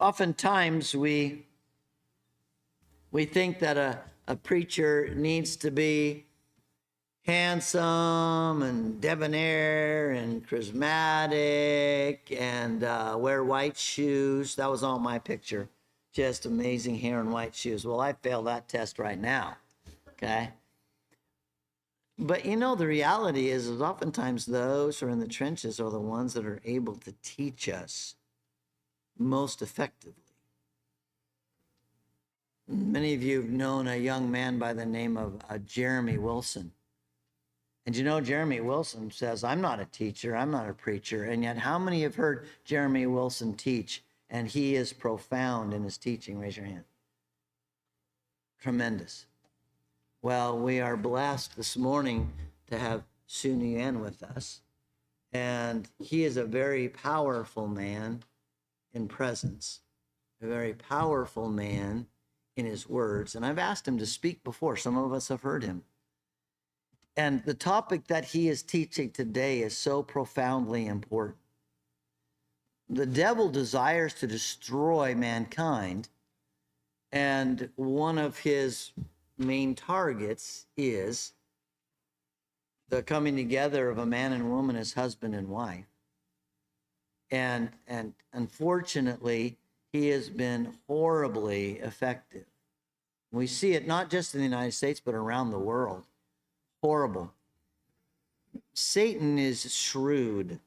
oftentimes we think that a preacher needs to be handsome and debonair and charismatic and wear white shoes. That was all my picture. Just amazing hair and white shoes. Well, I failed that test right now, okay? But you know, the reality is oftentimes those who are in the trenches are the ones that are able to teach us most effectively. Many of you have known a young man by the name of Jeremy Wilson. And you know, Jeremy Wilson says, I'm not a teacher, I'm not a preacher. And yet, how many have heard Jeremy Wilson teach? And he is profound in his teaching. Raise your hand. Tremendous. Well, we are blessed this morning to have Nyugen with us. And he is a very powerful man in presence, a very powerful man in his words. And I've asked him to speak before. Some of us have heard him. And the topic that he is teaching today is so profoundly important. The devil desires to destroy mankind, and one of his main targets is the coming together of a man and woman as husband and wife. And unfortunately, he has been horribly effective. We see it not just in the United States, but around the world. Horrible. Satan is shrewd,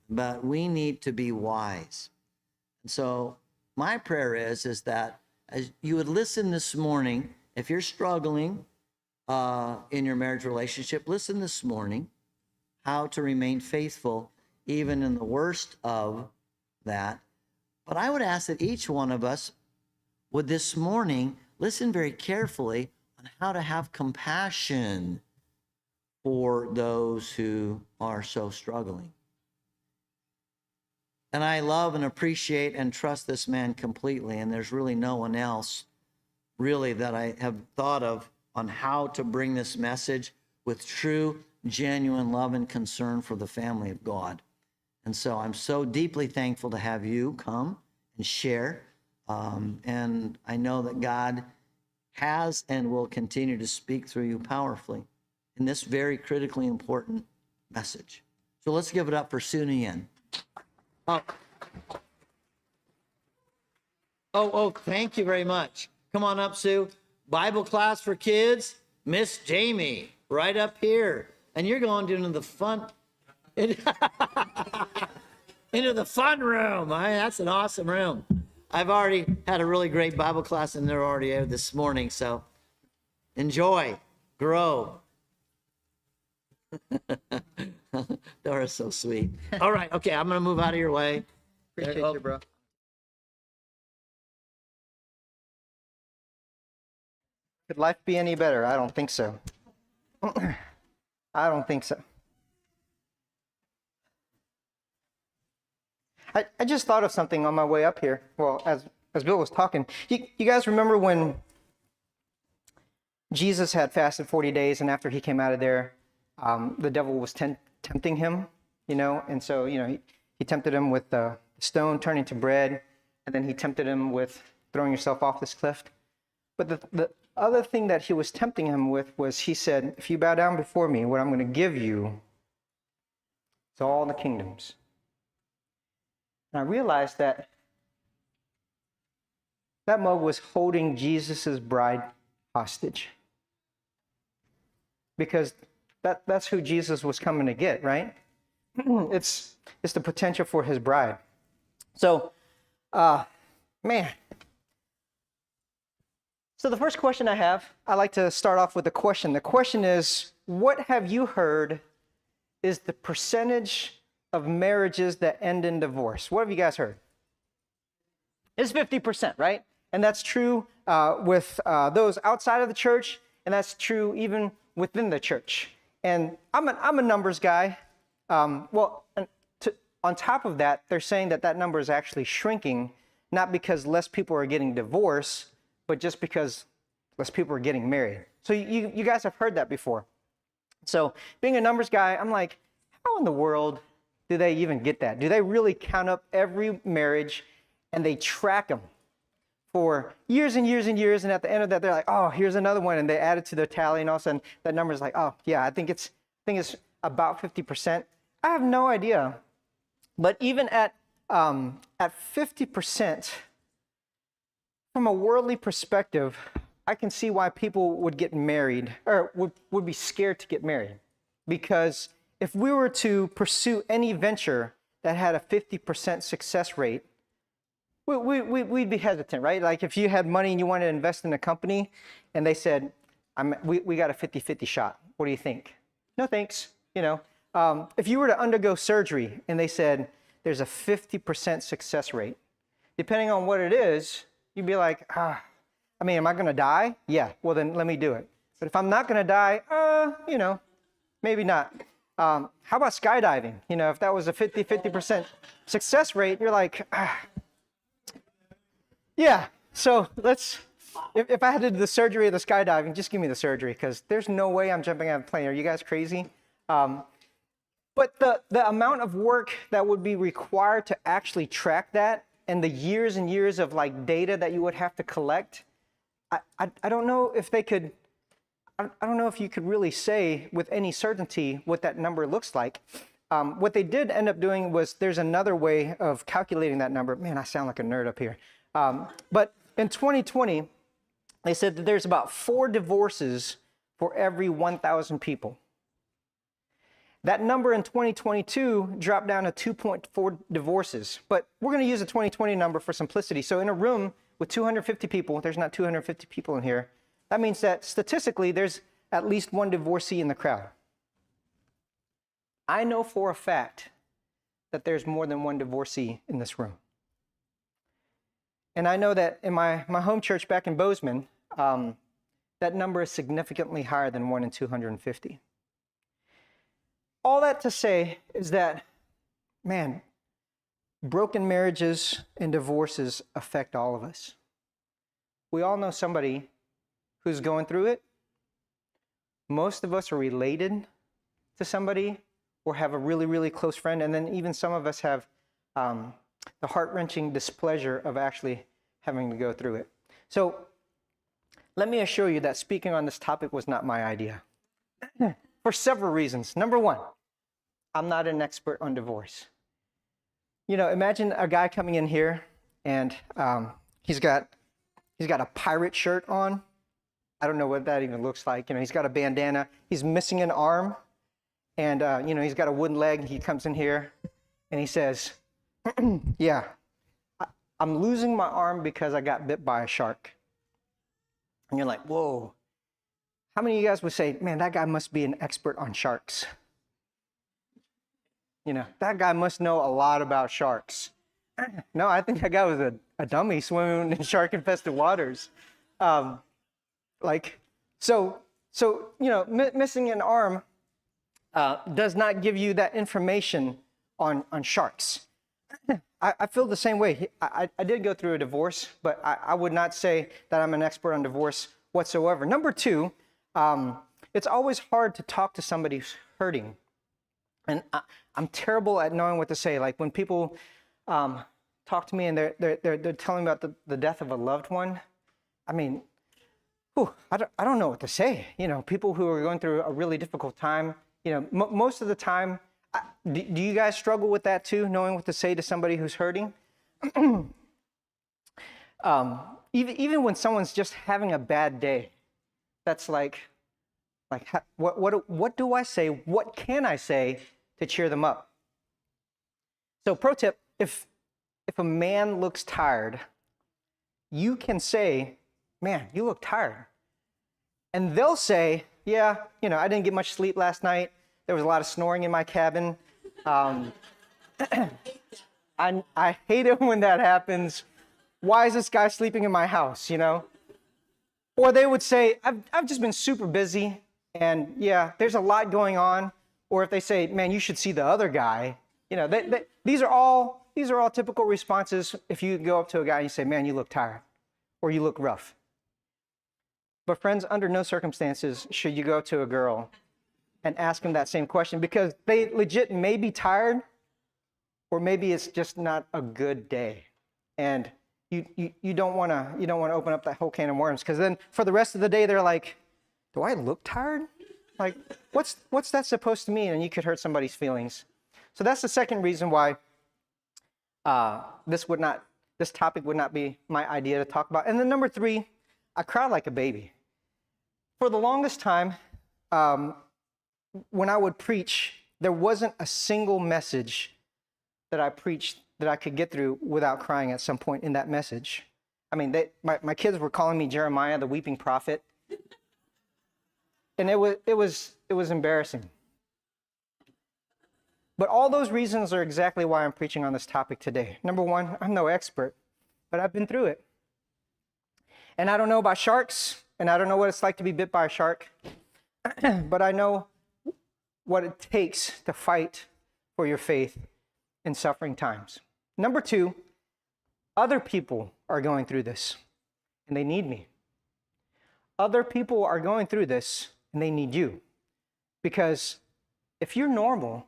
but we need to be wise. And so my prayer is that as you would listen this morning, if you're struggling in your marriage relationship, listen this morning how to remain faithful even in the worst of that. But I would ask that each one of us would this morning listen very carefully on how to have compassion for those who are so struggling. And I love and appreciate and trust this man completely, and there's really no one else really that I have thought of on how to bring this message with true, genuine love and concern for the family of God. And so I'm so deeply thankful to have you come and share. And I know that God has and will continue to speak through you powerfully in this very critically important message. So let's give it up for Nyugen. Oh, thank you very much. Come on up, Sue. Bible class for kids, Miss Jamie, right up here. And you're going into the fun, into the fun room. That's an awesome room. I've already had a really great Bible class in there already this morning, so enjoy, grow. Dora's so sweet. All right, okay, I'm gonna move out of your way. Appreciate you, bro. Could life be any better? I don't think so. I don't think so. I just thought of something on my way up here. Well, as Bill was talking, you guys remember when Jesus had fasted 40 days, and after he came out of there, the devil was tempting him, and so, he tempted him with the stone turning to bread, and then he tempted him with throwing yourself off this cliff. But the other thing that he was tempting him with was, he said, if you bow down before me, what I'm going to give you is all the kingdoms. And I realized that mug was holding Jesus's bride hostage. Because that's who Jesus was coming to get, right? It's the potential for his bride. So, man. So the first question I like to start off with a question. The question is, what have you heard is the percentage of marriages that end in divorce? What have you guys heard? It's 50%, right? And that's true with those outside of the church, and that's true even within the church. And I'm a numbers guy. On top of that, they're saying that number is actually shrinking, not because less people are getting divorced, but just because less people are getting married. So you guys have heard that before. So being a numbers guy, I'm like, how in the world do they even get that? Do they really count up every marriage and they track them for years and years and years. And at the end of that, they're like, oh, here's another one. And they add it to their tally. And all of a sudden that number is like, oh yeah, I think it's about 50%. I have no idea. But even at 50%, from a worldly perspective, I can see why people would get married or would be scared to get married. Because if we were to pursue any venture that had a 50% success rate, we'd be hesitant, right? Like if you had money and you wanted to invest in a company and they said, we got a 50-50 shot. What do you think? No, thanks. If you were to undergo surgery and they said there's a 50% success rate, depending on what it is, you'd be like, am I going to die? Yeah, well then let me do it. But if I'm not going to die, maybe not. How about skydiving? If that was a 50% success rate, you're like, yeah. So if I had to do the surgery or the skydiving, just give me the surgery because there's no way I'm jumping out of a plane. Are you guys crazy? But the amount of work that would be required to actually track that and the years and years of like data that you would have to collect, I don't know if they could, I don't know if you could really say with any certainty what that number looks like. What they did end up doing was there's another way of calculating that number. Man, I sound like a nerd up here. But in 2020, they said that there's about 4 divorces for every 1,000 people. That number in 2022 dropped down to 2.4 divorces. But we're going to use a 2020 number for simplicity. So in a room with 250 people, there's not 250 people in here. That means that statistically, there's at least 1 divorcee in the crowd. I know for a fact that there's more than 1 divorcee in this room. And I know that in my home church back in Bozeman, that number is significantly higher than 1 in 250. All that to say is that, man, broken marriages and divorces affect all of us. We all know somebody who's going through it. Most of us are related to somebody or have a really, really close friend. And then even some of us have the heart-wrenching displeasure of actually having to go through it. So let me assure you that speaking on this topic was not my idea for several reasons. Number one, I'm not an expert on divorce. Imagine a guy coming in here and he's got a pirate shirt on. I don't know what that even looks like. He's got a bandana. He's missing an arm. And, he's got a wooden leg. He comes in here and he says, yeah, I'm losing my arm because I got bit by a shark. And you're like, whoa. How many of you guys would say, man, that guy must be an expert on sharks? That guy must know a lot about sharks. No, I think that guy was a dummy swimming in shark-infested waters. Missing an arm does not give you that information on sharks. I feel the same way. I did go through a divorce, but I would not say that I'm an expert on divorce whatsoever. Number two, it's always hard to talk to somebody who's hurting. And I'm terrible at knowing what to say. Like when people talk to me and they're telling me about the death of a loved one, I don't know what to say. People who are going through a really difficult time, most of the time, do you guys struggle with that too, knowing what to say to somebody who's hurting? Even when someone's just having a bad day, that's like what do I say? What can I say to cheer them up? So pro tip, if a man looks tired, you can say, man, you look tired. And they'll say, yeah, I didn't get much sleep last night. There was a lot of snoring in my cabin. I hate it when that happens. Why is this guy sleeping in my house, Or they would say, I've just been super busy, and yeah, there's a lot going on. Or if they say, man, you should see the other guy, these are all typical responses if you go up to a guy and you say, man, you look tired, or you look rough. But friends, under no circumstances should you go up to a girl and ask them that same question, because they legit may be tired, or maybe it's just not a good day. and you don't want to open up that whole can of worms, because then for the rest of the day they're like, do I look tired? Like, what's that supposed to mean? And you could hurt somebody's feelings. So that's the second reason why this topic would not be my idea to talk about. And then number three, I cry like a baby. For the longest time, when I would preach, there wasn't a single message that I preached that I could get through without crying at some point in that message. I mean, my kids were calling me Jeremiah, the weeping prophet. And it was embarrassing. But all those reasons are exactly why I'm preaching on this topic today. Number one, I'm no expert, but I've been through it. And I don't know about sharks, and I don't know what it's like to be bit by a shark, but I know what it takes to fight for your faith in suffering times. Number two, other people are going through this, and they need me. Other people are going through this, and they need you. Because if you're normal,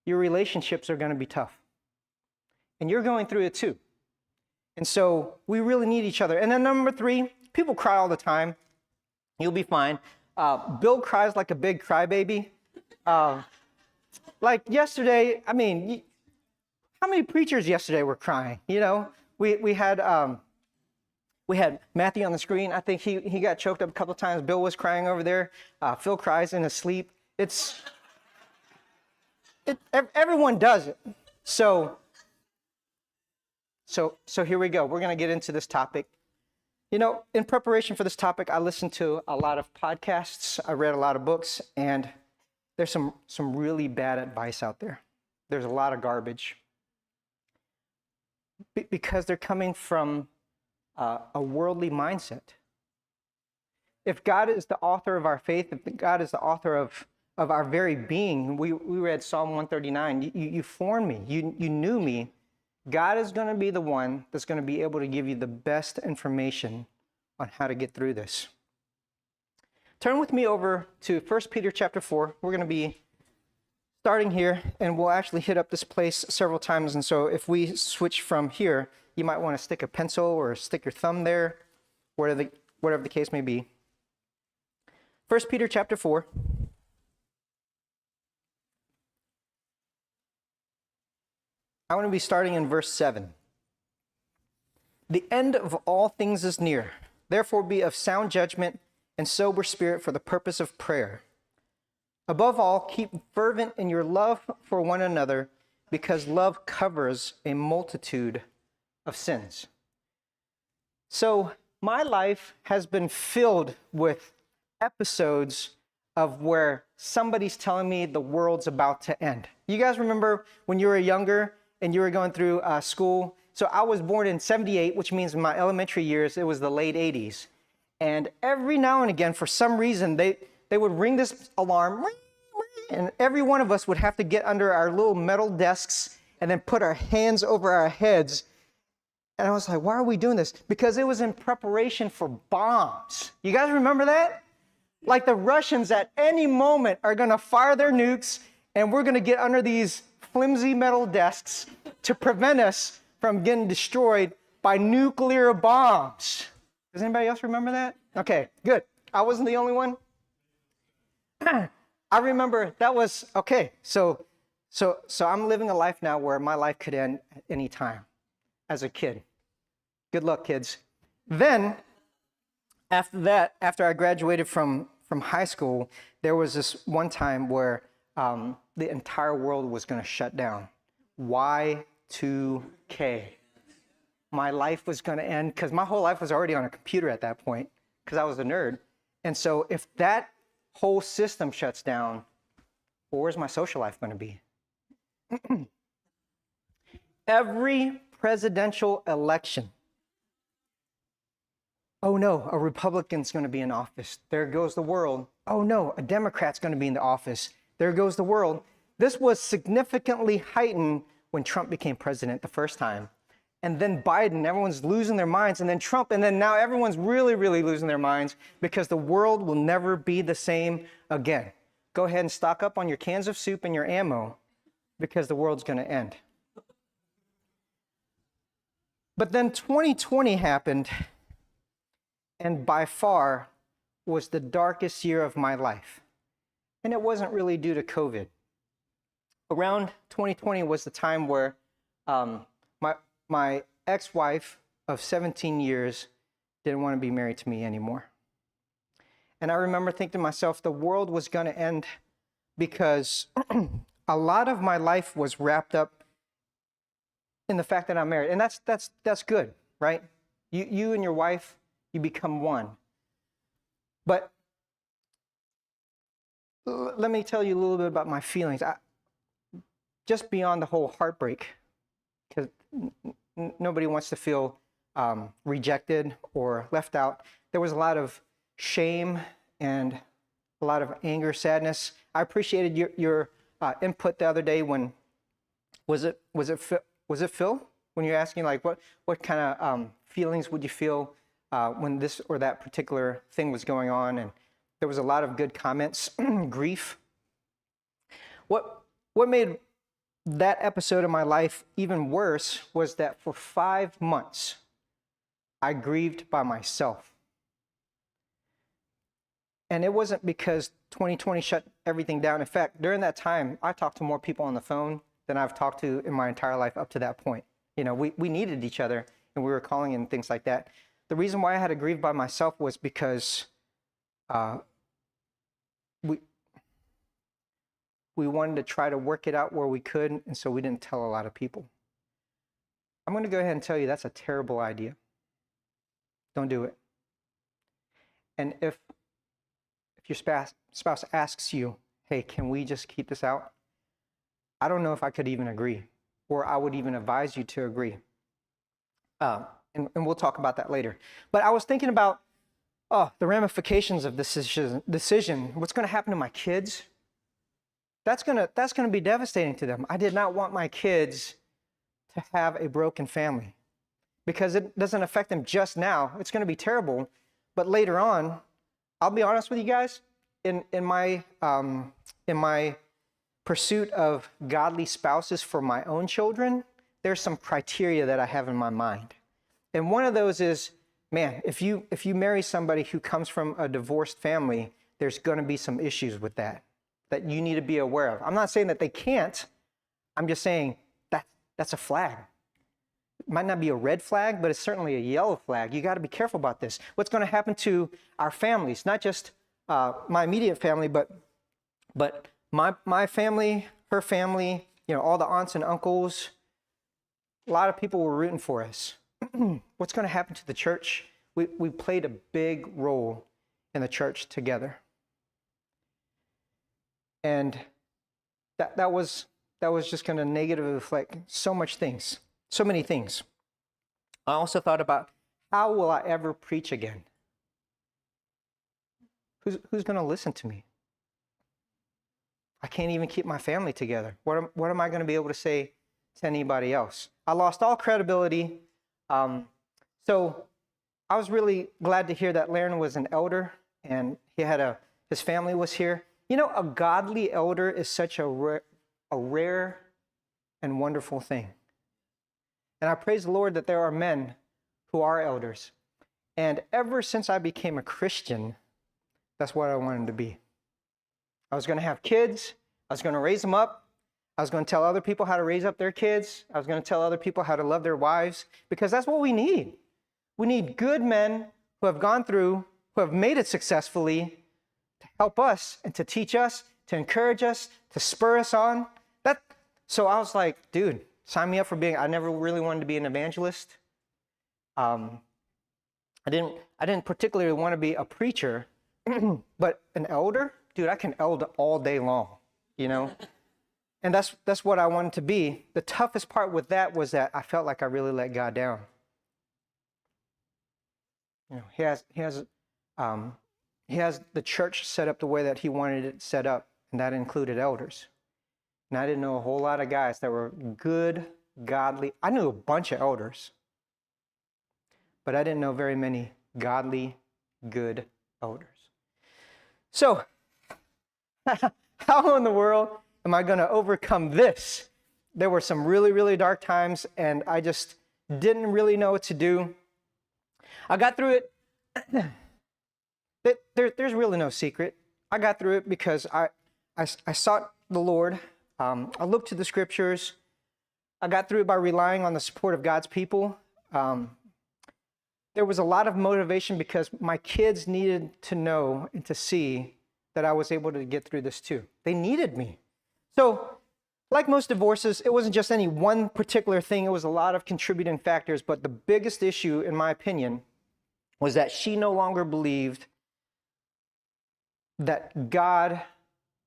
your relationships are going to be tough. And you're going through it too. And so we really need each other. And then number three, people cry all the time. You'll be fine. Bill cries like a big crybaby. Like yesterday, I mean, how many preachers yesterday were crying? You know, we had Matthew on the screen. I think he got choked up a couple of times. Bill was crying over there. Phil cries in his sleep. Everyone does it. So here we go. We're going to get into this topic. You know, in preparation for this topic, I listened to a lot of podcasts. I read a lot of books, and there's some really bad advice out there. There's a lot of garbage. Because they're coming from a worldly mindset. If God is the author of our faith, if God is the author of our very being, we read Psalm 139, you formed me, you knew me. God is going to be the one that's going to be able to give you the best information on how to get through this. Turn with me over to 1 Peter chapter 4. We're going to be starting here, and we'll actually hit up this place several times. And so if we switch from here, you might want to stick a pencil or stick your thumb there, whatever the case may be. 1 Peter chapter 4. I want to be starting in verse 7. The end of all things is near. Therefore be of sound judgment and sober spirit for the purpose of prayer. Above all, keep fervent in your love for one another, because love covers a multitude of sins. So my life has been filled with episodes of where somebody's telling me the world's about to end. You guys remember when you were younger and you were going through school? So I was born in 78, which means in my elementary years, it was the late 80s. And every now and again, for some reason, they would ring this alarm, and every one of us would have to get under our little metal desks and then put our hands over our heads. And I was like, why are we doing this? Because it was in preparation for bombs. You guys remember that? Like the Russians at any moment are going to fire their nukes, and we're going to get under these flimsy metal desks to prevent us from getting destroyed by nuclear bombs. Does anybody else remember that? Okay, good. I wasn't the only one. I remember that was, okay, so I'm living a life now where my life could end at any time as a kid. Good luck, kids. Then, after that, after I graduated from high school, there was this one time where the entire world was going to shut down. Y2K. My life was going to end, because my whole life was already on a computer at that point, because I was a nerd. And so if that whole system shuts down, well, where's my social life going to be? Every presidential election, oh no, a Republican's going to be in office. There goes the world. Oh no, a Democrat's going to be in the office. There goes the world. This was significantly heightened when Trump became president the first time. And then Biden, everyone's losing their minds, and then Trump, and then now everyone's really, really losing their minds, because the world will never be the same again. Go ahead and stock up on your cans of soup and your ammo, because the world's going to end. But then 2020 happened, and by far was the darkest year of my life. And it wasn't really due to COVID. Around 2020 was the time where my ex-wife of 17 years didn't want to be married to me anymore. And I remember thinking to myself, the world was going to end because a lot of my life was wrapped up in the fact that I'm married. And that's good, right? You and your wife, you become one. But let me tell you a little bit about my feelings. Just beyond the whole heartbreak, because nobody wants to feel rejected or left out. There was a lot of shame and a lot of anger, sadness. I appreciated your input the other day when was it Phil, when you're asking like what kind of feelings would you feel when this or that particular thing was going on, and there was a lot of good comments. Grief. What made that episode of my life even worse was that for 5 months I grieved by myself. And it wasn't because 2020 shut everything down. In fact, during that time, I talked to more people on the phone than I've talked to in my entire life up to that point. You know, we needed each other, and we were calling and things like that. The reason why I had to grieve by myself was because we wanted to try to work it out where we could, and so we didn't tell a lot of people. I'm going to go ahead and tell you that's a terrible idea. Don't do it. And if your spouse asks you, hey, can we just keep this out? I don't know if I could even agree, or I would even advise you to agree. And we'll talk about that later. But I was thinking about the ramifications of this decision. What's going to happen to my kids? That's gonna be devastating to them. I did not want my kids to have a broken family, because it doesn't affect them just now. It's going to be terrible, but later on, I'll be honest with you guys. In my pursuit of godly spouses for my own children, there's some criteria that I have in my mind, and one of those is, man, if you marry somebody who comes from a divorced family, there's going to be some issues with that you need to be aware of. I'm not saying that they can't. I'm just saying that's a flag. It might not be a red flag, but it's certainly a yellow flag. You got to be careful about this. What's going to happen to our families, not just my immediate family, but my family, her family, all the aunts and uncles. A lot of people were rooting for us. What's going to happen to the church? We played a big role in the church together. And that was just going to negatively affect so many things. I also thought about, how will I ever preach again? Who's going to listen to me? I can't even keep my family together. What am I going to be able to say to anybody else? I lost all credibility. So I was really glad to hear that Laren was an elder, and his family was here. A godly elder is such a rare and wonderful thing. And I praise the Lord that there are men who are elders. And ever since I became a Christian, that's what I wanted to be. I was going to have kids. I was going to raise them up. I was going to tell other people how to raise up their kids. I was going to tell other people how to love their wives, because that's what we need. We need good men who have gone through, who have made it successfully, to help us and to teach us, to encourage us, to spur us on. So I was like, dude, sign me up for I never really wanted to be an evangelist. I didn't particularly want to be a preacher, but an elder, dude, I can elder all day long, And that's what I wanted to be. The toughest part with that was that I felt like I really let God down. He has the church set up the way that he wanted it set up, and that included elders. And I didn't know a whole lot of guys that were good, godly. I knew a bunch of elders, but I didn't know very many godly, good elders. So, how in the world am I going to overcome this? There were some really, really dark times, and I just didn't really know what to do. I got through it. There's really no secret. I got through it because I sought the Lord. I looked to the scriptures. I got through it by relying on the support of God's people. There was a lot of motivation because my kids needed to know and to see that I was able to get through this too. They needed me. So, like most divorces, it wasn't just any one particular thing. It was a lot of contributing factors. But the biggest issue, in my opinion, was that she no longer believed that God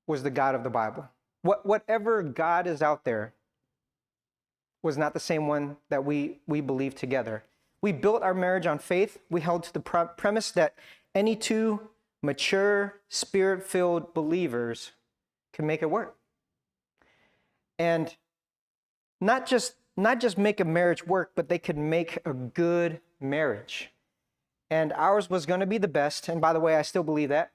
was the God of the Bible. Whatever God is out there was not the same one that we believed together. We built our marriage on faith. We held to the premise that any two mature, spirit-filled believers can make it work. And not just make a marriage work, but they could make a good marriage. And ours was going to be the best. And by the way, I still believe that.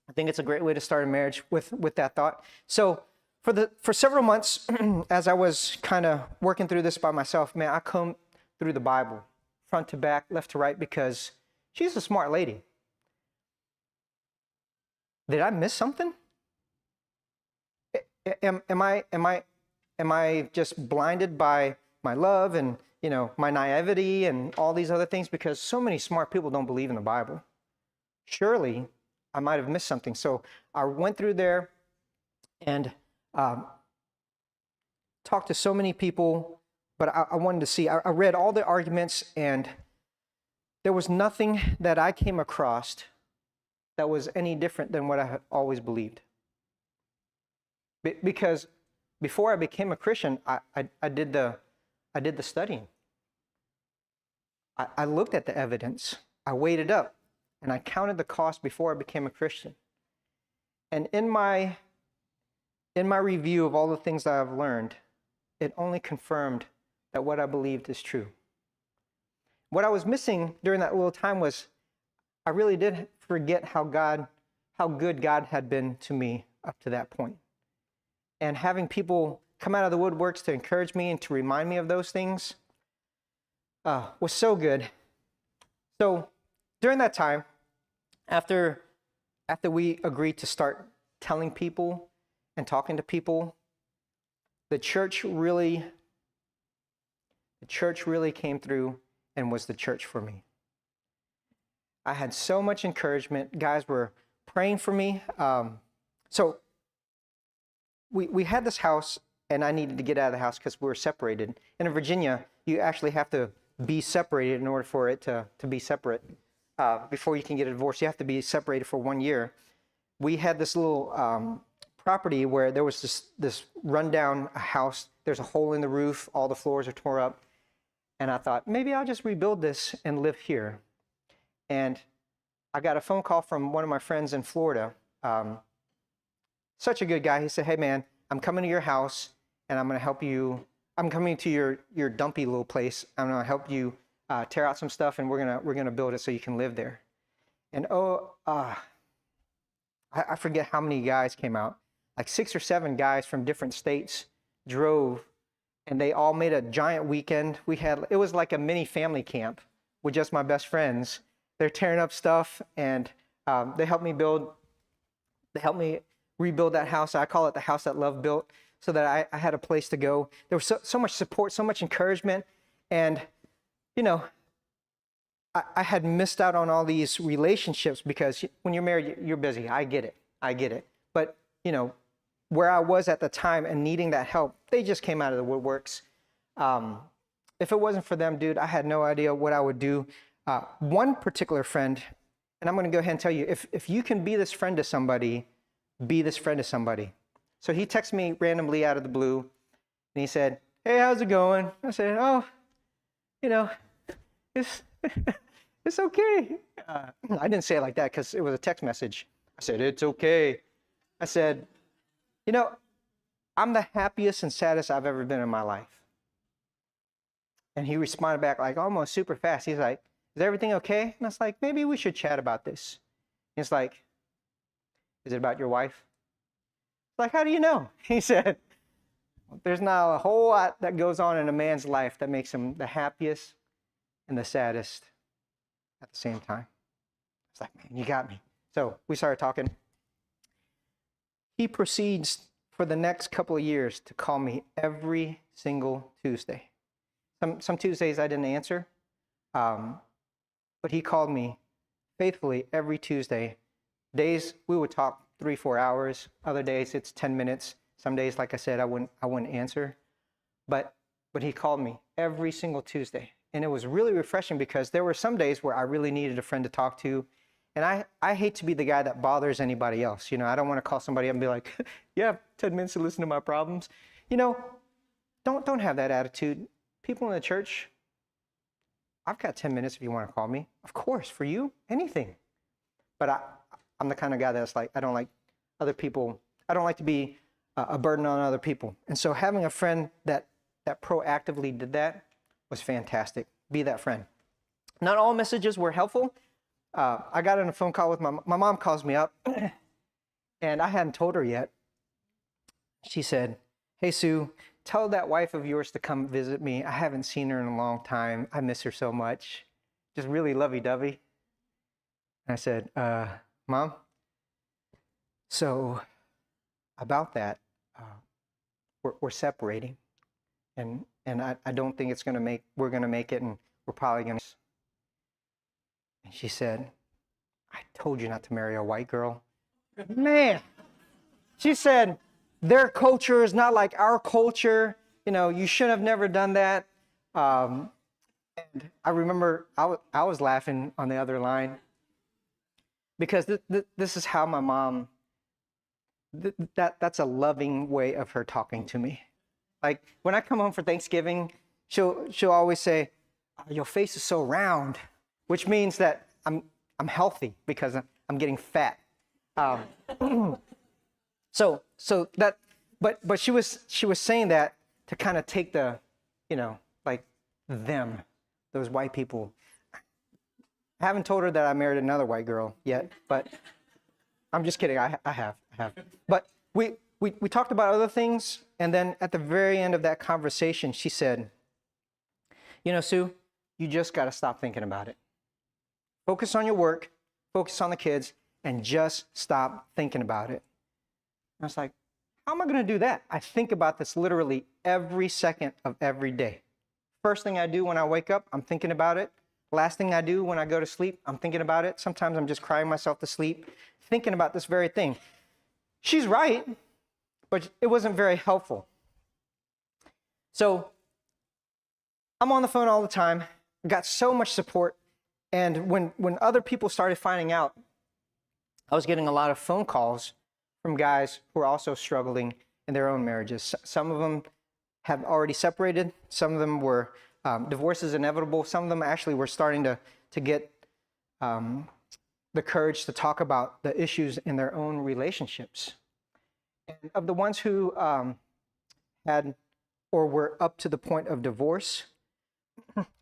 I think it's a great way to start a marriage with that thought. So for several months, as I was kind of working through this by myself, man, I combed through the Bible, front to back, left to right, because she's a smart lady. Did I miss something? Am I just blinded by my love and, my naivety and all these other things? Because so many smart people don't believe in the Bible. Surely I might have missed something. So I went through there and talked to so many people, but I wanted to see. I read all the arguments, and there was nothing that I came across that was any different than what I had always believed. Because before I became a Christian, I did the studying. I looked at the evidence. I weighed it up, and I counted the cost before I became a Christian. And in my review of all the things that I've learned, it only confirmed that what I believed is true. What I was missing during that little time was I really did forget how good God had been to me up to that point. And having people come out of the woodworks to encourage me and to remind me of those things was so good. So during that time, after we agreed to start telling people and talking to people, the church really came through and was the church for me. I had so much encouragement. Guys were praying for me. So we had this house, and I needed to get out of the house because we were separated. And in Virginia, you actually have to be separated in order for it to be separate. Before you can get a divorce, you have to be separated for 1 year. We had this little property where there was this rundown house. There's a hole in the roof. All the floors are tore up. And I thought, maybe I'll just rebuild this and live here. And I got a phone call from one of my friends in Florida. Such a good guy. He said, hey, man, I'm coming to your house, and I'm going to help you. I'm coming to your dumpy little place. I'm going to help you tear out some stuff, and we're gonna build it so you can live there. And I forget how many guys came out. Like 6 or 7 guys from different states drove, and they all made a giant weekend. It was like a mini family camp with just my best friends. They're tearing up stuff, and they helped me rebuild that house. I call it the house that love built, so that I had a place to go. There was so much support, so much encouragement, and I had missed out on all these relationships because when you're married, you're busy. I get it. But where I was at the time and needing that help, they just came out of the woodworks. If it wasn't for them, dude, I had no idea what I would do. One particular friend, and I'm going to go ahead and tell you, if you can be this friend to somebody, be this friend to somebody. So he texted me randomly out of the blue, and he said, hey, how's it going? I said, oh, it's okay. I didn't say it like that because it was a text message. I said, it's okay. I said, I'm the happiest and saddest I've ever been in my life. And he responded back like almost super fast. He's like, is everything okay? And I was like, maybe we should chat about this. And it's like, is it about your wife? Like, how do you know? He said, There's not a whole lot that goes on in a man's life that makes him the happiest and the saddest at the same time. It's like, man, you got me. So we started talking. He proceeds for the next couple of years to call me every single Tuesday. Some Tuesdays I didn't answer, but he called me faithfully every Tuesday. Days we would talk 3-4 hours. Other days it's 10 minutes. Some days, like I said, I wouldn't answer. But he called me every single Tuesday. And it was really refreshing because there were some days where I really needed a friend to talk to. And I hate to be the guy that bothers anybody else. You know, I don't want to call somebody up and be like, you have 10 minutes to listen to my problems. You know, don't have that attitude. People in the church, I've got 10 minutes if you want to call me. Of course, for you, anything. But I'm the kind of guy that's like, I don't like other people. I don't like to be a burden on other people. And so having a friend that proactively did that was fantastic. Be that friend. Not all messages were helpful. I got on a phone call with my mom calls me up, and I hadn't told her yet. She said, hey, Sue, tell that wife of yours to come visit me. I haven't seen her in a long time. I miss her so much. Just really lovey-dovey. And I said, Mom, so about that, we're separating. And I don't think we're going to make it, and we're probably going to. And she said, I told you not to marry a white girl. Man, she said, their culture is not like our culture. You know, you should have never done that. And I remember I was laughing on the other line because this is how my mom, that's a loving way of her talking to me. Like when I come home for Thanksgiving, she'll always say, oh, your face is so round, which means that I'm healthy because I'm getting fat. So that, but she was saying that to kind of take the, you know, like those white people. I haven't told her that I married another white girl yet, but I'm just kidding. I have. But we talked about other things, and then at the very end of that conversation, she said, you know, Sue, you just got to stop thinking about it. Focus on your work, focus on the kids, and just stop thinking about it. And I was like, how am I going to do that? I think about this literally every second of every day. First thing I do when I wake up, I'm thinking about it. Last thing I do when I go to sleep, I'm thinking about it. Sometimes I'm just crying myself to sleep, thinking about this very thing. She's right, but it wasn't very helpful. So I'm on the phone all the time, got so much support. And when other people started finding out, I was getting a lot of phone calls from guys who are also struggling in their own marriages. Some of them have already separated. Some of them were, divorce is inevitable. Some of them actually were starting to get the courage to talk about the issues in their own relationships. And of the ones who had or were up to the point of divorce,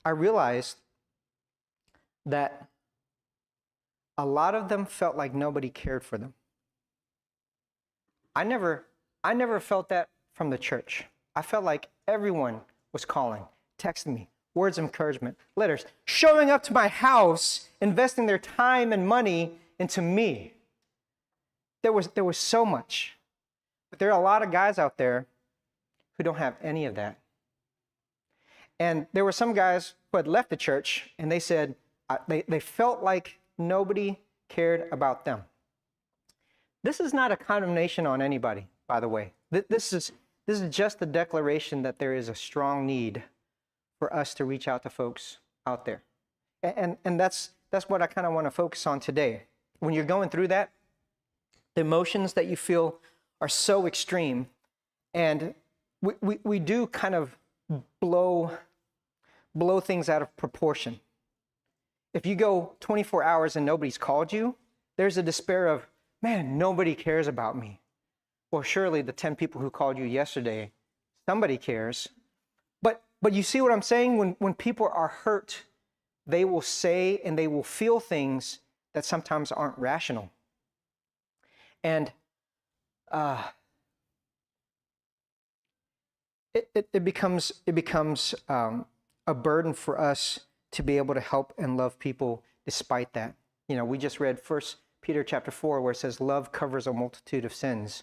I realized that a lot of them felt like nobody cared for them. I never felt that from the church. I felt like everyone was calling, texting me, words of encouragement, letters, showing up to my house, investing their time and money into me. There was so much. But there are a lot of guys out there who don't have any of that. And there were some guys who had left the church, and they said they felt like nobody cared about them. This is not a condemnation on anybody, by the way. This is just a declaration that there is a strong need for us to reach out to folks out there. And that's what I kind of want to focus on today. When you're going through that, the emotions that you feel are so extreme, and we do kind of blow things out of proportion. If you go 24 hours and nobody's called you, there's a despair of, man, nobody cares about me. Well, surely the 10 people who called you yesterday, somebody cares. But you see what I'm saying? When people are hurt, they will say and they will feel things that sometimes aren't rational. And it becomes a burden for us to be able to help and love people despite that. You know, we just read 1 Peter chapter 4 where it says love covers a multitude of sins.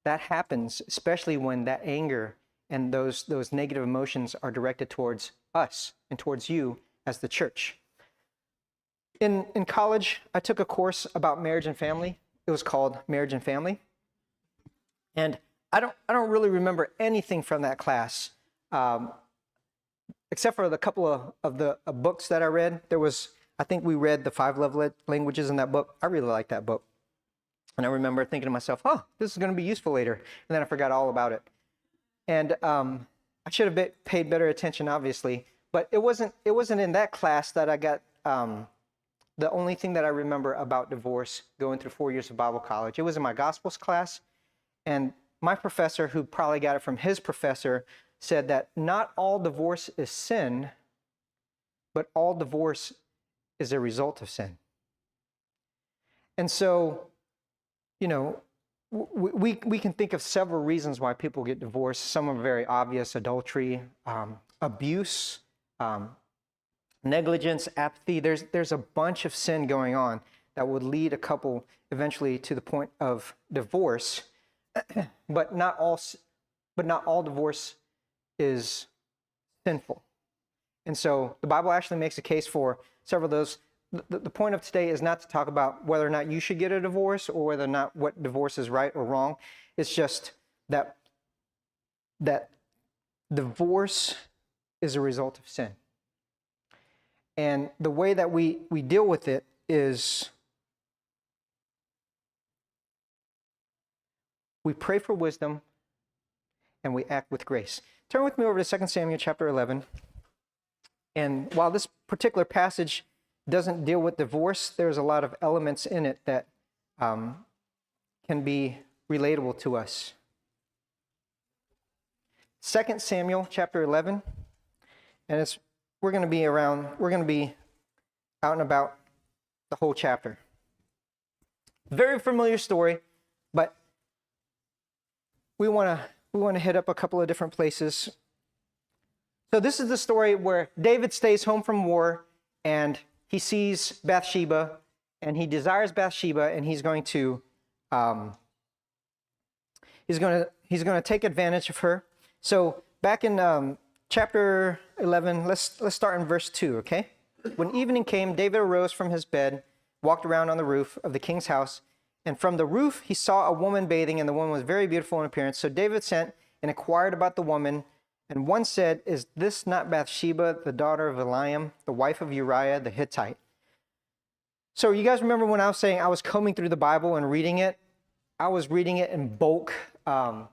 That happens especially when that anger and those negative emotions are directed towards us and towards you as the church. In college, I took a course about marriage and family. It was called Marriage and Family. And I don't really remember anything from that class, except for the couple of the books that I read. I think we read the 5 love languages in that book. I really liked that book. And I remember thinking to myself, oh, this is going to be useful later. And then I forgot all about it. And I should have paid better attention, obviously. But it wasn't in that class that I got the only thing that I remember about divorce going through 4 years of Bible college. It was in my Gospels class. And my professor, who probably got it from his professor, said that not all divorce is sin, but all divorce is a result of sin. And so, you know, we can think of several reasons why people get divorced. Some are very obvious: adultery, abuse, negligence, apathy. There's a bunch of sin going on that would lead a couple eventually to the point of divorce. But not all divorce is sinful. And so the Bible actually makes a case for several of those. The point of today is not to talk about whether or not you should get a divorce or whether or not what divorce is right or wrong. It's just that divorce is a result of sin. And the way that we deal with it is we pray for wisdom and we act with grace. Turn with me over to 2 Samuel chapter 11. And while this particular passage doesn't deal with divorce, there's a lot of elements in it that can be relatable to us. 2 Samuel chapter 11, and we're going to be out and about the whole chapter. Very familiar story, but we want to hit up a couple of different places. So this is the story where David stays home from war and he sees Bathsheba and he desires Bathsheba, and he's going to take advantage of her. So back in chapter 11, let's start in verse 2, okay? When evening came, David arose from his bed, walked around on the roof of the king's house, and from the roof he saw a woman bathing, and the woman was very beautiful in appearance. So David sent and inquired about the woman, and one said, "Is this not Bathsheba, the daughter of Eliam, the wife of Uriah the Hittite?" So you guys remember when I was saying I was combing through the Bible and reading it? I was reading it in bulk. I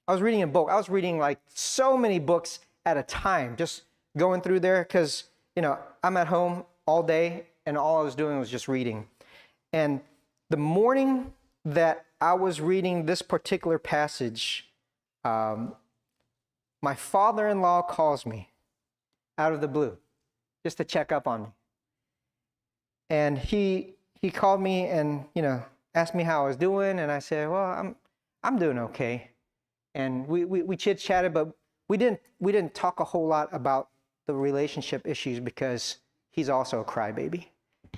was reading like so many books at a time, just going through there because, you know, I'm at home all day and all I was doing was just reading. And the morning that I was reading this particular passage, my father-in-law calls me out of the blue just to check up on me. And he called me and, you know, asked me how I was doing, and I said, "Well, I'm doing okay." And we chit-chatted, but we didn't talk a whole lot about the relationship issues because he's also a crybaby.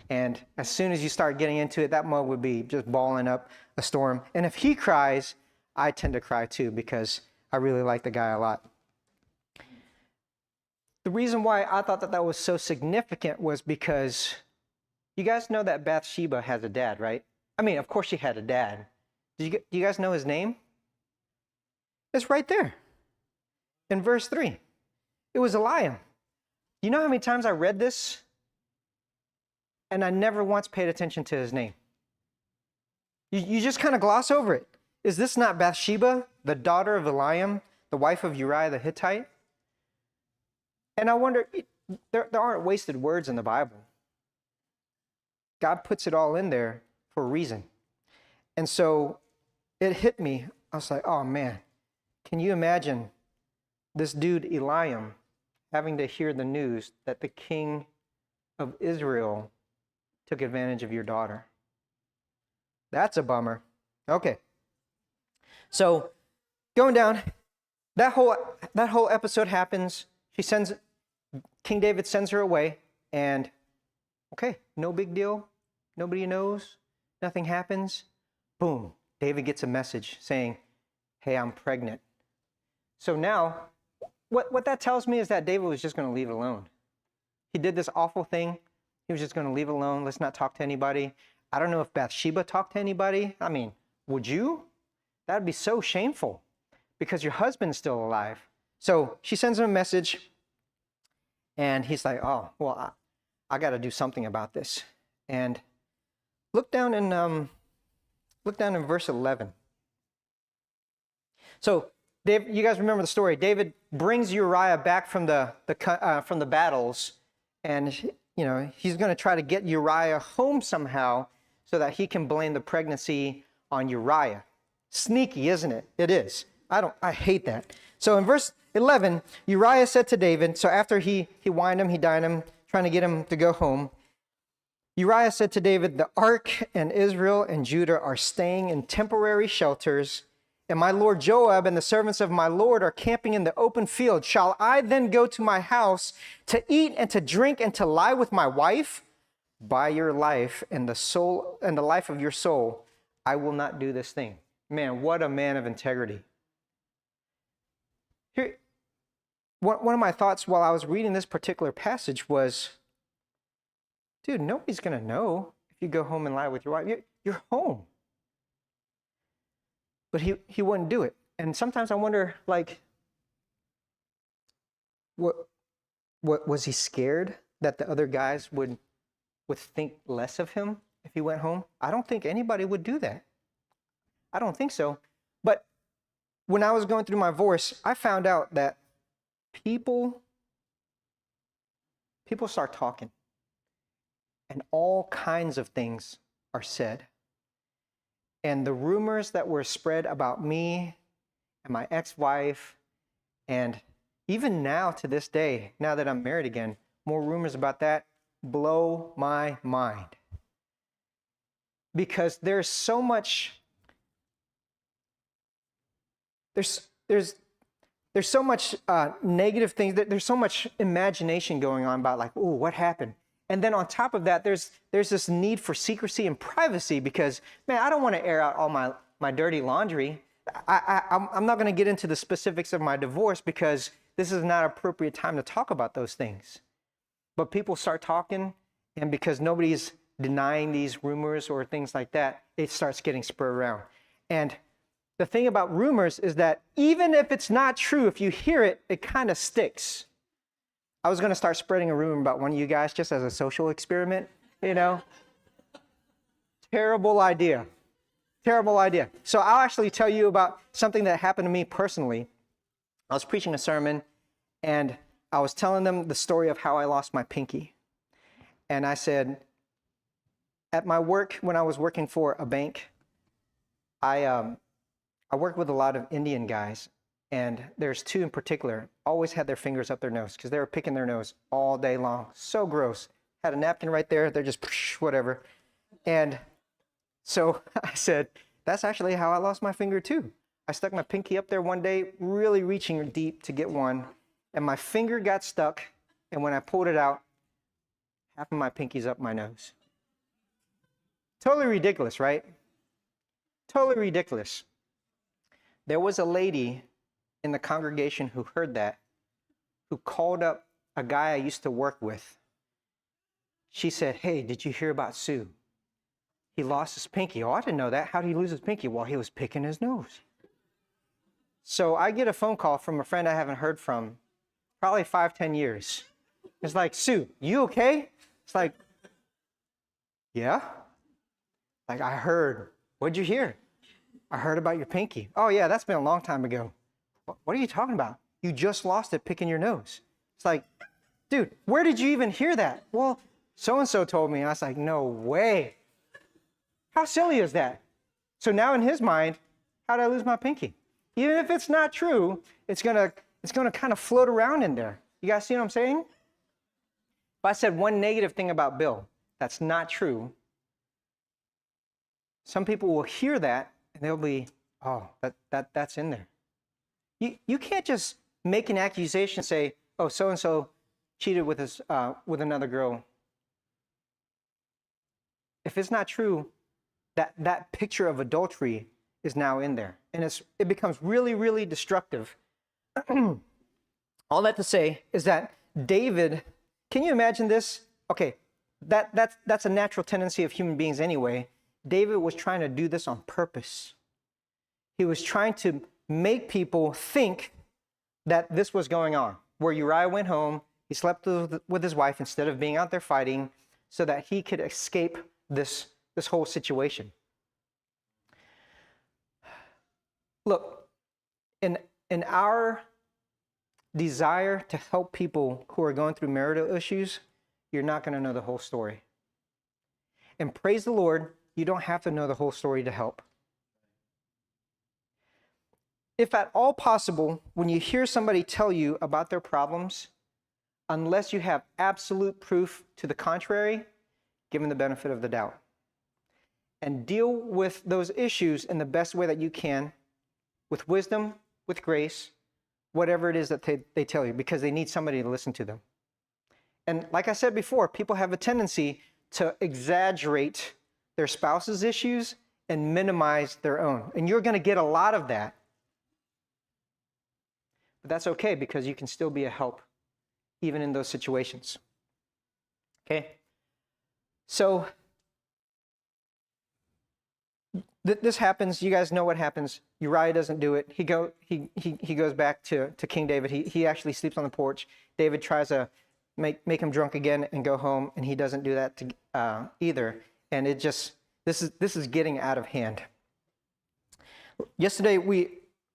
And as soon as you start getting into it, that mug would be just balling up a storm. And if he cries, I tend to cry too because I really like the guy a lot. The reason why I thought that was so significant was because you guys know that Bathsheba has a dad, right? I mean, of course she had a dad. Do you guys know his name? It's right there in verse 3. It was Eliam. You know how many times I read this and I never once paid attention to his name? You just kind of gloss over it. Is this not Bathsheba, the daughter of Eliam, the wife of Uriah the Hittite? And I wonder, there aren't wasted words in the Bible. God puts it all in there for a reason. And so it hit me. I was like, oh man, can you imagine this dude Eliam having to hear the news that the king of Israel took advantage of your daughter? That's a bummer. Okay. So going down, that whole episode happens. King David sends her away, and okay, no big deal. Nobody knows. Nothing happens. Boom. David gets a message saying, hey, I'm pregnant. So now, what that tells me is that David was just going to leave it alone. He did this awful thing. He was just going to leave it alone. Let's not talk to anybody. I don't know if Bathsheba talked to anybody. I mean, would you? That would be so shameful because your husband's still alive. So she sends him a message, and he's like, oh, well, I got to do something about this. And look down in verse 11. So you guys remember the story. David brings Uriah back from the battles, and he's going to try to get Uriah home somehow so that he can blame the pregnancy on Uriah. Sneaky, isn't it? It is. I hate that. So in verse 11, Uriah said to David, so after he wined him, he dined him, trying to get him to go home, Uriah said to David, the ark and Israel and Judah are staying in temporary shelters, and my lord Joab and the servants of my lord are camping in the open field. Shall I then go to my house to eat and to drink and to lie with my wife? By your life and the life of your soul, I will not do this thing. Man, what a man of integrity. Here, one of my thoughts while I was reading this particular passage was, dude, nobody's going to know if you go home and lie with your wife. You're home. But he wouldn't do it. And sometimes I wonder, like, what was he scared that the other guys would think less of him if he went home? I don't think anybody would do that. I don't think so. But when I was going through my voice, I found out that people start talking. And all kinds of things are said. And the rumors that were spread about me and my ex-wife, and even now to this day, now that I'm married again, more rumors about that blow my mind. Because there's so much, there's so much negative things, there's so much imagination going on about like, oh, what happened? And then on top of that, there's this need for secrecy and privacy because, man, I don't want to air out all my dirty laundry. I'm not going to get into the specifics of my divorce because this is not an appropriate time to talk about those things. But people start talking, and because nobody's denying these rumors or things like that, it starts getting spread around. And the thing about rumors is that even if it's not true, if you hear it, it kind of sticks. I was going to start spreading a rumor about one of you guys just as a social experiment, Terrible idea. Terrible idea. So I'll actually tell you about something that happened to me personally. I was preaching a sermon, and I was telling them the story of how I lost my pinky. And I said, at my work, when I was working for a bank, I worked with a lot of Indian guys. And there's two in particular, always had their fingers up their nose because they were picking their nose all day long. So gross. Had a napkin right there. They're just whatever. And so I said, that's actually how I lost my finger too. I stuck my pinky up there one day, really reaching deep to get one. And my finger got stuck. And when I pulled it out, half of my pinky's up my nose. Totally ridiculous, right? Totally ridiculous. There was a lady in the congregation who heard that, who called up a guy I used to work with. She said, hey, did you hear about Sue? He lost his pinky. Oh, I didn't know that. How did he lose his pinky? Well, he was picking his nose. So I get a phone call from a friend I haven't heard from probably 5-10 years. It's like, Sue, you okay? It's like, yeah. Like, I heard. What'd you hear? I heard about your pinky. Oh, yeah, that's been a long time ago. What are you talking about? You just lost it picking your nose. It's like, dude, where did you even hear that? Well, so-and-so told me. And I was like, no way. How silly is that? So now in his mind, how did I lose my pinky? Even if it's not true, it's gonna kind of float around in there. You guys see what I'm saying? If I said one negative thing about Bill that's not true, some people will hear that and they'll be, oh, that's in there. You can't just make an accusation and say, oh, so-and-so cheated with another girl. If it's not true, that picture of adultery is now in there. And it becomes really, really destructive. All that to say is that David, can you imagine this? Okay, that's a natural tendency of human beings anyway. David was trying to do this on purpose. He was trying to make people think that this was going on, where Uriah went home, he slept with his wife instead of being out there fighting, so that he could escape this whole situation. Look, in our desire to help people who are going through marital issues, you're not going to know the whole story. And praise the Lord, you don't have to know the whole story to help. If at all possible, when you hear somebody tell you about their problems, unless you have absolute proof to the contrary, give them the benefit of the doubt. And deal with those issues in the best way that you can, with wisdom, with grace, whatever it is that they tell you, because they need somebody to listen to them. And like I said before, people have a tendency to exaggerate their spouse's issues and minimize their own. And you're going to get a lot of that. But that's okay, because you can still be a help even in those situations. Okay? So this happens. You guys know what happens. Uriah doesn't do it. He goes back to King David. He actually sleeps on the porch. David tries to make him drunk again and go home, and he doesn't do that either. And this is getting out of hand. Yesterday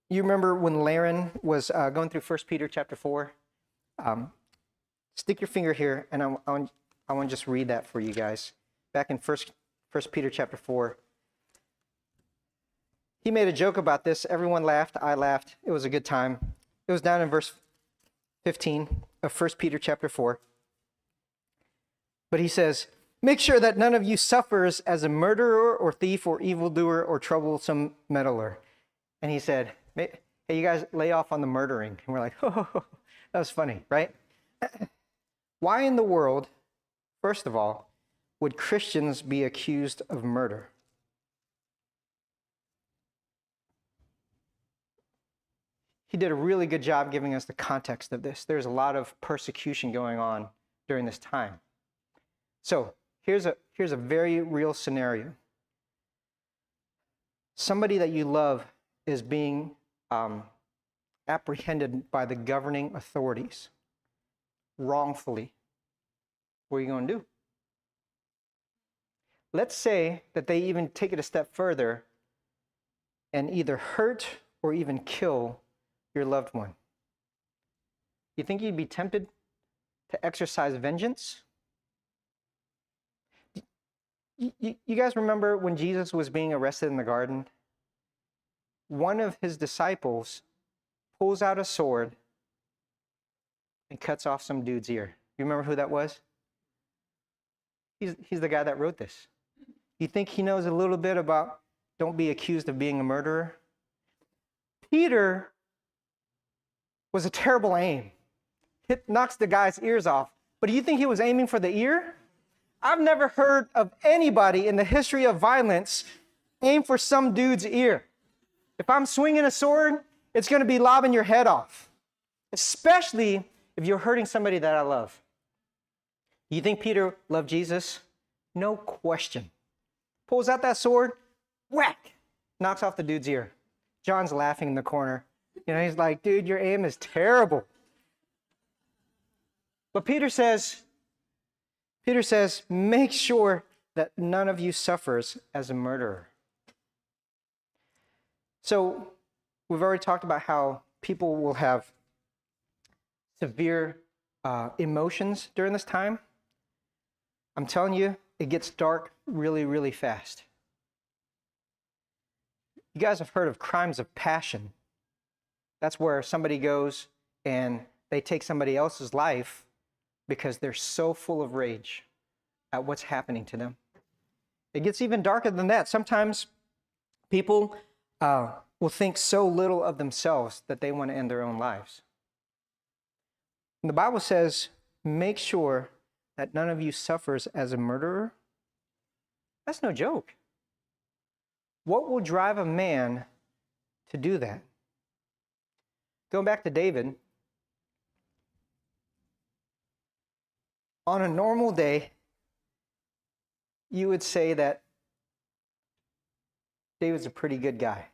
you remember when Laren was going through 1 Peter chapter 4? Stick your finger here, and I want to just read that for you guys. Back in 1 Peter chapter 4. He made a joke about this. Everyone laughed. I laughed. It was a good time. It was down in verse 15 of 1 Peter chapter 4. But he says, make sure that none of you suffers as a murderer or thief or evildoer or troublesome meddler. And he said, hey, you guys lay off on the murdering. And we're like, oh, that was funny, right? Why in the world, first of all, would Christians be accused of murder? He did a really good job giving us the context of this. There's a lot of persecution going on during this time. So here's a very real scenario. Somebody that you love is being apprehended by the governing authorities wrongfully. What are you going to do? Let's say that they even take it a step further and either hurt or even kill your loved one. You think you'd be tempted to exercise vengeance? You guys remember when Jesus was being arrested in the garden? One of his disciples pulls out a sword and cuts off some dude's ear. You remember who that was? He's the guy that wrote this. You think he knows a little bit about don't be accused of being a murderer? Peter was a terrible aim. Knocks the guy's ears off. But do you think he was aiming for the ear? I've never heard of anybody in the history of violence aim for some dude's ear. If I'm swinging a sword, it's going to be lobbing your head off, especially if you're hurting somebody that I love. You think Peter loved Jesus? No question. Pulls out that sword, whack, knocks off the dude's ear. John's laughing in the corner. You know, he's like, dude, your aim is terrible. But Peter says, make sure that none of you suffers as a murderer. So we've already talked about how people will have severe emotions during this time. I'm telling you, it gets dark really, really fast. You guys have heard of crimes of passion. That's where somebody goes and they take somebody else's life because they're so full of rage at what's happening to them. It gets even darker than that. Sometimes people will think so little of themselves that they want to end their own lives. And the Bible says, make sure that none of you suffers as a murderer. That's no joke. What will drive a man to do that? Going back to David, on a normal day, you would say that David's a pretty good guy,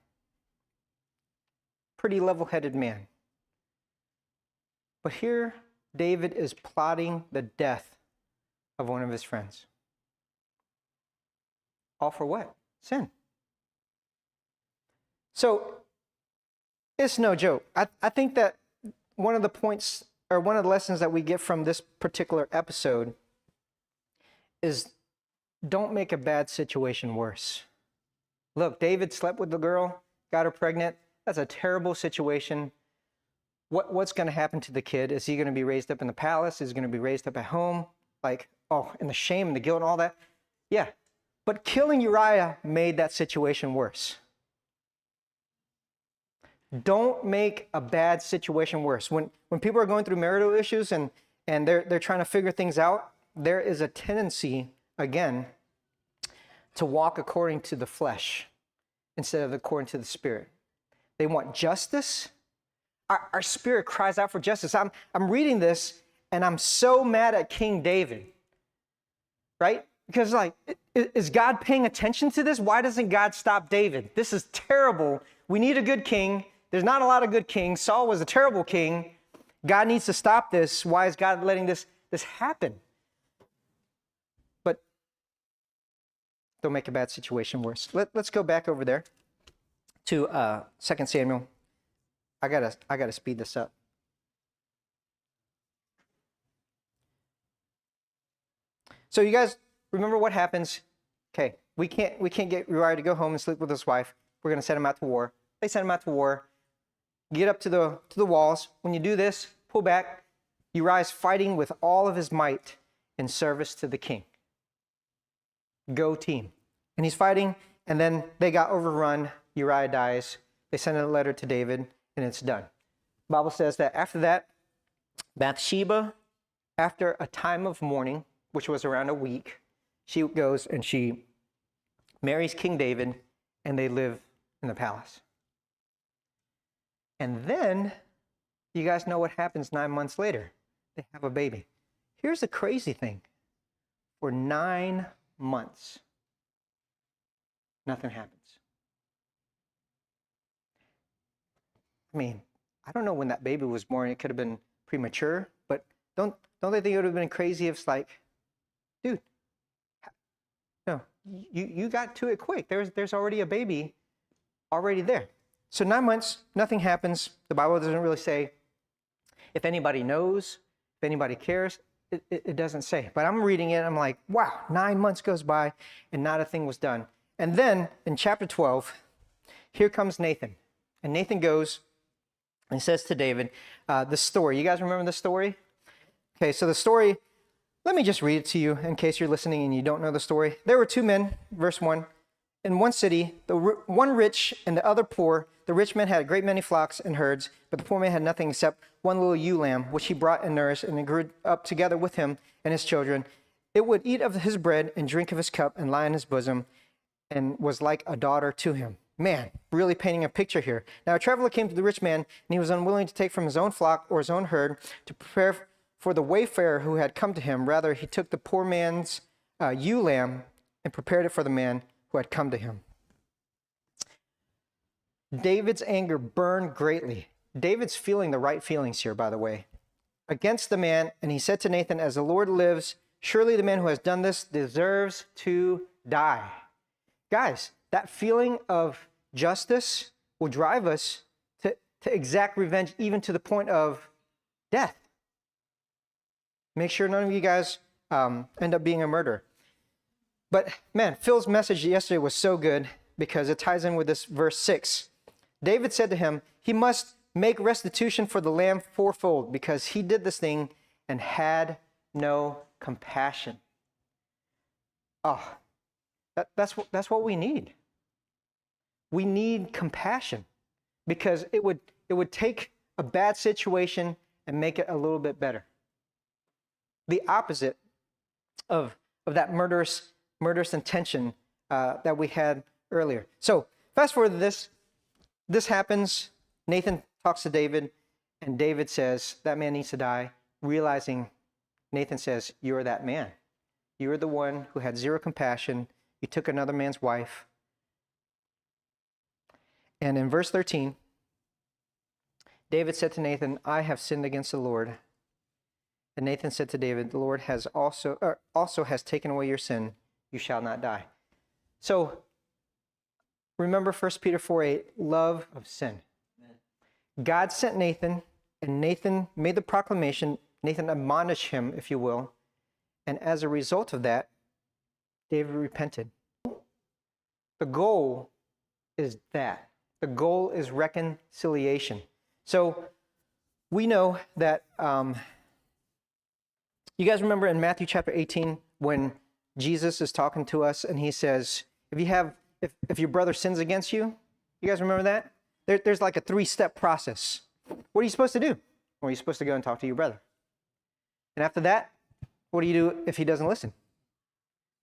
pretty level-headed man. But here, David is plotting the death of one of his friends. All for what? Sin. So, it's no joke. I think that one of the points, or one of the lessons that we get from this particular episode is don't make a bad situation worse. Look, David slept with the girl, got her pregnant. That's a terrible situation. What's going to happen to the kid? Is he going to be raised up in the palace? Is he going to be raised up at home? Like, and the shame and the guilt and all that? Yeah. But killing Uriah made that situation worse. Don't make a bad situation worse. When people are going through marital issues and they're trying to figure things out, there is a tendency, again, to walk according to the flesh instead of according to the spirit. They want justice. Our spirit cries out for justice. I'm reading this and I'm so mad at King David, right? Because like, is God paying attention to this? Why doesn't God stop David? This is terrible. We need a good king. There's not a lot of good kings. Saul was a terrible king. God needs to stop this. Why is God letting this happen? But don't make a bad situation worse. Let's go back over there to 2 Samuel. I gotta speed this up. So you guys remember what happens? Okay, we can't get Uriah to go home and sleep with his wife. We're gonna send him out to war. They send him out to war. Get up to the walls. When you do this, pull back. Uriah's fighting with all of his might in service to the king. Go team. And he's fighting, and then they got overrun. Uriah dies. They send a letter to David, and it's done. The Bible says that after that, Bathsheba, after a time of mourning, which was around a week, she goes and she marries King David, and they live in the palace. And then, you guys know what happens 9 months later. They have a baby. Here's the crazy thing. For 9 months, nothing happens. I mean, I don't know when that baby was born. It could have been premature, but don't they think it would have been crazy if it's like, dude, no, you got to it quick. There's already a baby already there. So 9 months, nothing happens. The Bible doesn't really say if anybody knows, if anybody cares. It doesn't say. But I'm reading it, and I'm like, wow, 9 months goes by, and not a thing was done. And then, in chapter 12, here comes Nathan. And Nathan goes and says to David, the story. You guys remember the story? Okay, so the story, let me just read it to you in case you're listening and you don't know the story. There were 2 men, verse 1, in one city, the one rich and the other poor. The rich man had a great many flocks and herds, but the poor man had nothing except one little ewe lamb, which he brought and nourished, and it grew up together with him and his children. It would eat of his bread and drink of his cup and lie in his bosom, and was like a daughter to him. Man, really painting a picture here. Now a traveler came to the rich man, and he was unwilling to take from his own flock or his own herd to prepare for the wayfarer who had come to him. Rather, he took the poor man's ewe lamb and prepared it for the man who had come to him. David's anger burned greatly. David's feeling the right feelings here, by the way, against the man, and he said to Nathan, as the Lord lives, surely the man who has done this deserves to die. Guys, that feeling of justice will drive us to exact revenge, even to the point of death. Make sure none of you guys end up being a murderer. But man, Phil's message yesterday was so good because it ties in with this verse 6. David said to him, he must make restitution for the lamb fourfold because he did this thing and had no compassion. Oh, that's what we need. We need compassion. because it would take a bad situation and make it a little bit better. The opposite of that murderous intention that we had earlier. So fast forward to this. This happens. Nathan talks to David, and David says, that man needs to die. Realizing, Nathan says, you're that man. You're the one who had zero compassion. You took another man's wife. And in verse 13, David said to Nathan, I have sinned against the Lord. And Nathan said to David, the Lord has also has taken away your sin. You shall not die. So remember 1 Peter 4:8, love of sin. Amen. God sent Nathan, and Nathan made the proclamation. Nathan admonished him, if you will. And as a result of that, David repented. The goal is that. The goal is reconciliation. So we know that, you guys remember in Matthew chapter 18 when Jesus is talking to us and he says, if your brother sins against you, you guys remember that? There's like a 3-step process. What are you supposed to do? Well, you're supposed to go and talk to your brother. And after that, what do you do if he doesn't listen?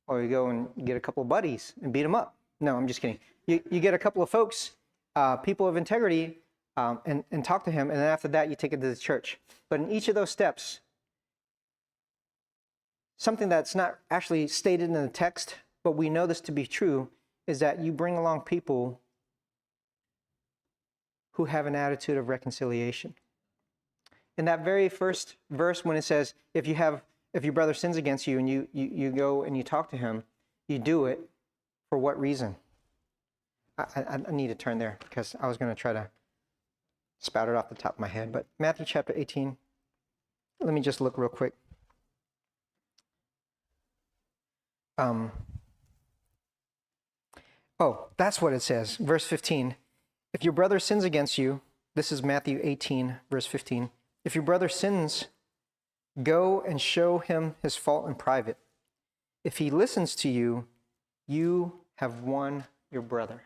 Or you go and get a couple of buddies and beat him up. No, I'm just kidding. You get a couple of folks, people of integrity, and talk to him. And then after that, you take it to the church. But in each of those steps, something that's not actually stated in the text, but we know this to be true, is that you bring along people who have an attitude of reconciliation. In that very first verse, when it says, if your brother sins against you and you go and you talk to him, you do it for what reason? I need to turn there because I was going to try to spout it off the top of my head. But Matthew chapter 18, let me just look real quick. That's what it says. Verse 15. If your brother sins against you, this is Matthew 18, verse 15. If your brother sins, go and show him his fault in private. If he listens to you, you have won your brother.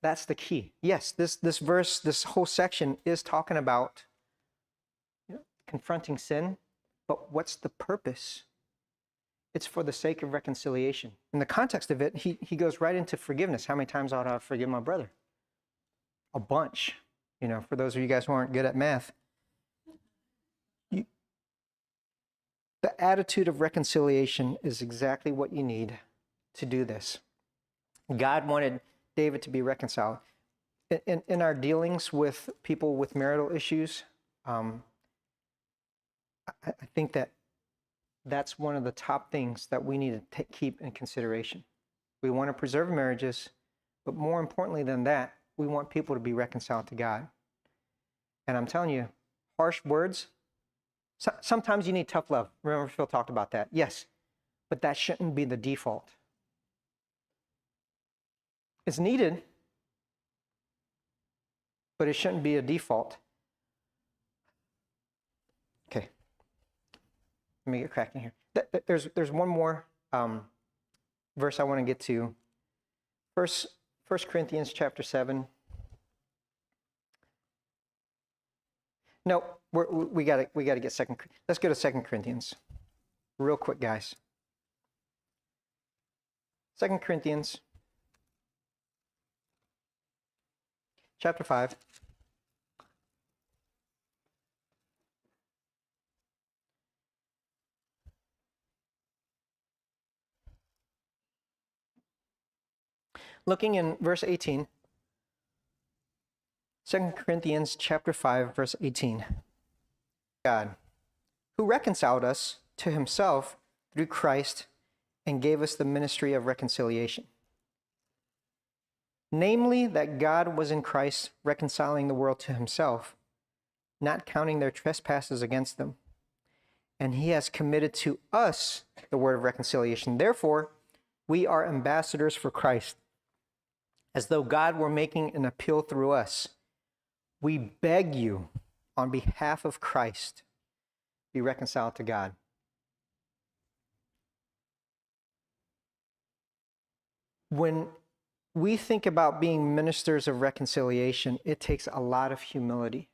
That's the key. Yes, this verse, this whole section is talking about confronting sin, but what's the purpose? It's for the sake of reconciliation. In the context of it, he goes right into forgiveness. How many times ought I forgive my brother? A bunch. For those of you guys who aren't good at math. The attitude of reconciliation is exactly what you need to do this. God wanted David to be reconciled. In our dealings with people with marital issues, I think that's one of the top things that we need to keep in consideration. We want to preserve marriages, but more importantly than that, we want people to be reconciled to God. And I'm telling you, harsh words, sometimes you need tough love. Remember Phil talked about that. Yes, but that shouldn't be the default. It's needed, but it shouldn't be a default. Okay. Let me get cracking here. There's one more verse I want to get to. 1 Corinthians chapter 7. No, we got to get second. Let's go to 2 Corinthians, real quick, guys. 2 Corinthians chapter 5. Looking in verse 18. 2 Corinthians chapter 5, verse 18. God, who reconciled us to himself through Christ and gave us the ministry of reconciliation. Namely, that God was in Christ reconciling the world to himself, not counting their trespasses against them. And he has committed to us the word of reconciliation. Therefore, we are ambassadors for Christ, as though God were making an appeal through us. We beg you, on behalf of Christ, be reconciled to God. When we think about being ministers of reconciliation, it takes a lot of humility,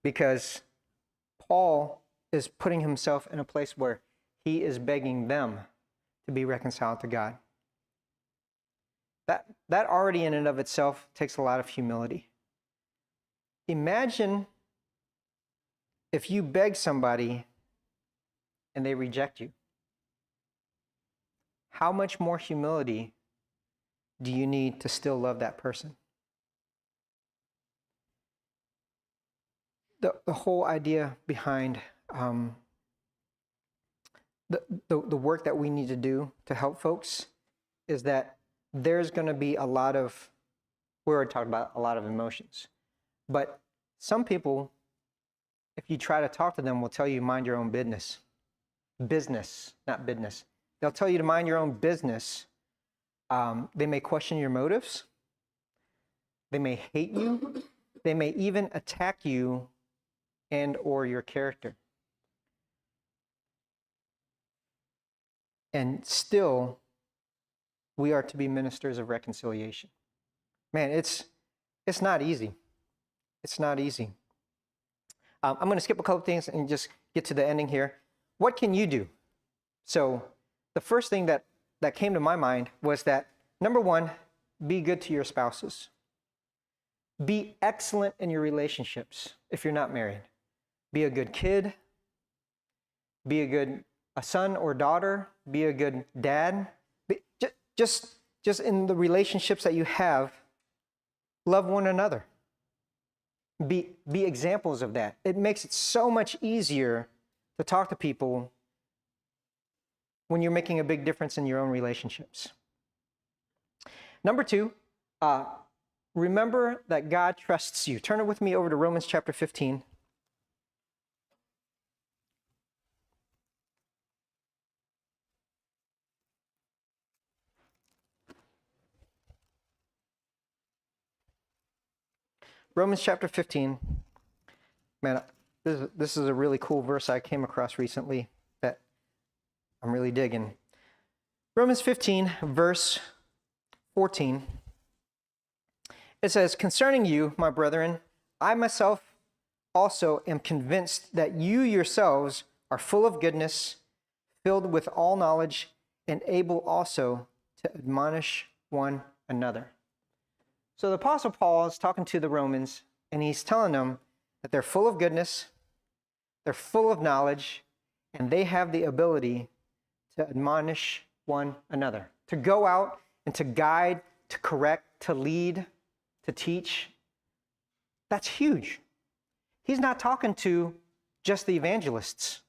because Paul is putting himself in a place where he is begging them to be reconciled to God. That already in and of itself takes a lot of humility. Imagine if you beg somebody and they reject you. How much more humility do you need to still love that person? The whole idea behind the work that we need to do to help folks is that there's going to be a lot of, we already talked about a lot of emotions, but some people, if you try to talk to them, will tell you mind your own business. Business, not business. They'll tell you to mind your own business. They may question your motives. They may hate you. They may even attack you and or your character. And still, we are to be ministers of reconciliation. Man, it's not easy. It's not easy. I'm going to skip a couple things and just get to the ending here. What can you do? So the first thing that came to my mind was that, number one, be good to your spouses. Be excellent in your relationships if you're not married. Be a good kid. Be a son or daughter. Be a good dad. Just in the relationships that you have, love one another. Be examples of that. It makes it so much easier to talk to people when you're making a big difference in your own relationships. Number two, remember that God trusts you. Turn it with me over to Romans chapter 15. Romans chapter 15. Man, this is a really cool verse I came across recently that I'm really digging. Romans 15, verse 14. It says, "Concerning you, my brethren, I myself also am convinced that you yourselves are full of goodness, filled with all knowledge, and able also to admonish one another." So the Apostle Paul is talking to the Romans, and he's telling them that they're full of goodness, they're full of knowledge, and they have the ability to admonish one another, to go out and to guide, to correct, to lead, to teach. That's huge. He's not talking to just the evangelists.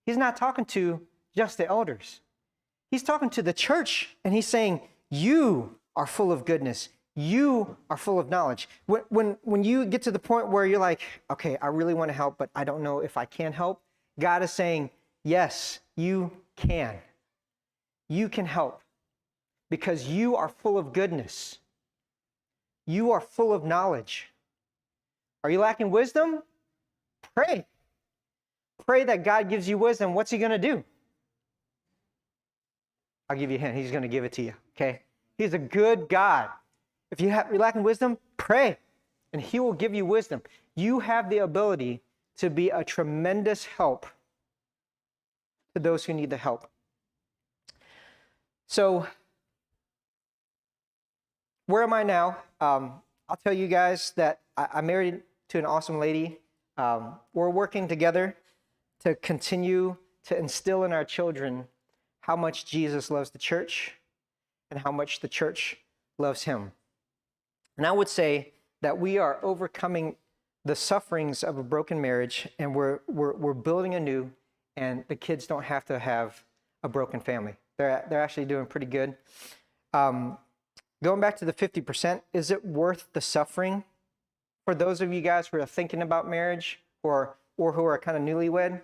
He's not talking to just the elders. He's talking to the church, and he's saying, you are full of goodness. You are full of knowledge. When you get to the point where you're like, okay, I really want to help, but I don't know if I can help, God is saying, yes, you can. You can help because you are full of goodness. You are full of knowledge. Are you lacking wisdom? Pray. Pray that God gives you wisdom. What's he going to do? I'll give you a hint. He's going to give it to you, okay? He's a good God. If you're lacking wisdom, pray, and he will give you wisdom. You have the ability to be a tremendous help to those who need the help. So, where am I now? I'll tell you guys that I'm married to an awesome lady. We're working together to continue to instill in our children how much Jesus loves the church and how much the church loves him. And I would say that we are overcoming the sufferings of a broken marriage, and we're building anew, and the kids don't have to have a broken family. They're actually doing pretty good. Going back to the 50%, is it worth the suffering? For those of you guys who are thinking about marriage or who are kind of newlywed,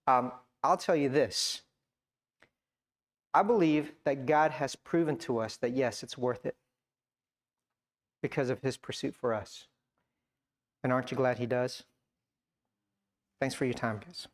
I'll tell you this. I believe that God has proven to us that yes, it's worth it because of his pursuit for us. And aren't you glad he does? Thanks for your time, guys.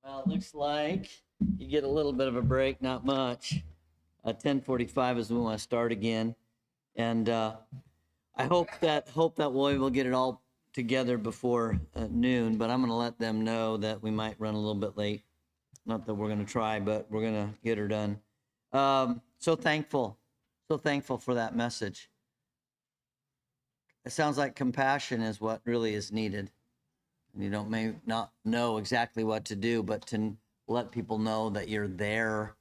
Well, it looks like you get a little bit of a break, not much. 10:45 is when we want to start again, and I hope that we will get it all together before noon. But I'm going to let them know that we might run a little bit late. Not that we're going to try, but we're going to get her done. So thankful for that message. It sounds like compassion is what really is needed. You may not know exactly what to do, but to let people know that you're there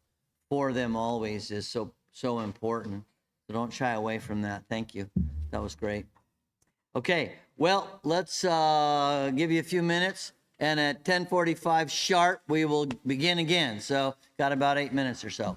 for them always is so important. So don't shy away from that. Thank you. That was great. Okay, well, let's give you a few minutes, and at 10:45 sharp, we will begin again. So got about 8 minutes or so.